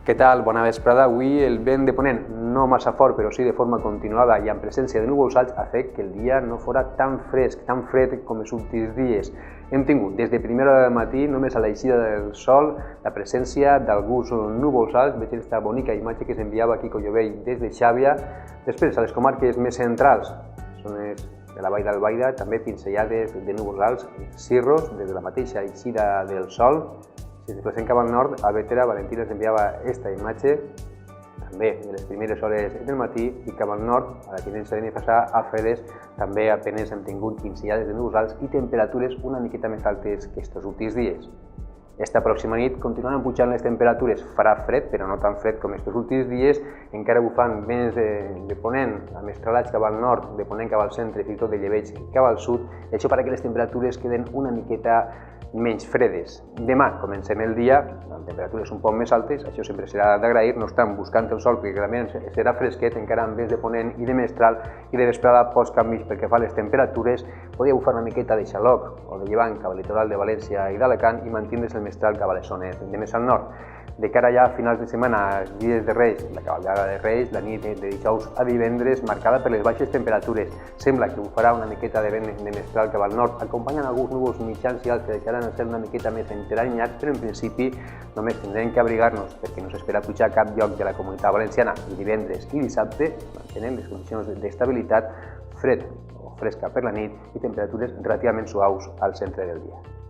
Què tal? Bona vesprada. Avui el vent de ponent, no massa fort, però sí de forma continuada i amb presència de núvols alts, ha fet que el dia no fora tan fresc, tan fred com els últims dies. Hem tingut des de primera hora del matí, només a l'eixida del sol, la presència d'alguns núvols alts. Veig aquesta bonica imatge que s'enviava Quico Llovell des de Xàbia. Després, a les comarques més centrals, zones de la Vall d'Albaida, també pinzellades de núvols alts, cirros, des de la mateixa eixida del sol. Si ens desplacem cap al nord, a Bétera, Valentina ens enviava aquesta imatge, també de les primeres hores del matí, i cap al nord, a la tinença de Benifassà, a Fredes, també apenas hem tingut pinzellades de núvols alts i temperatures una miqueta més altes que aquests últims dies. Esta pròxima nit continuaran pujant les temperatures, farà fred, però no tan fred com aquests últims dies, encara bufant vents de ponent, amb estralats cap al nord, de ponent cap al centre, fins i tot de llebeig cap al sud, i això farà que les temperatures queden una miqueta menys fredes. Demà comencem el dia amb temperatures un poc més altes, això sempre serà d'agrair, no estan buscant el sol, perquè realment serà fresquet, encara amb vents de ponent i de mestral, i de vesprada pocs canvis pel que fa a les temperatures. Podria bufar una miqueta de xaloc o de llevant cap al litoral de València i d'Alacant i mantindre's el mestral cap a les zones de més al nord. De cara ja a finals de setmana, els dies de Reis, la cavalcada de Reis, la nit de dijous a divendres, marcada per les baixes temperatures. Sembla que bufarà una miqueta de vent de mestral cap al nord, acompanyant alguns núvols mitjans i alts que deixaran el cel una miqueta més enteranyat, però en principi només tindrem que abrigar-nos perquè no s'espera pujar a cap lloc de la Comunitat Valenciana. I divendres i dissabte mantenem les condicions d'estabilitat, fred o fresca per la nit i temperatures relativament suaus al centre del dia.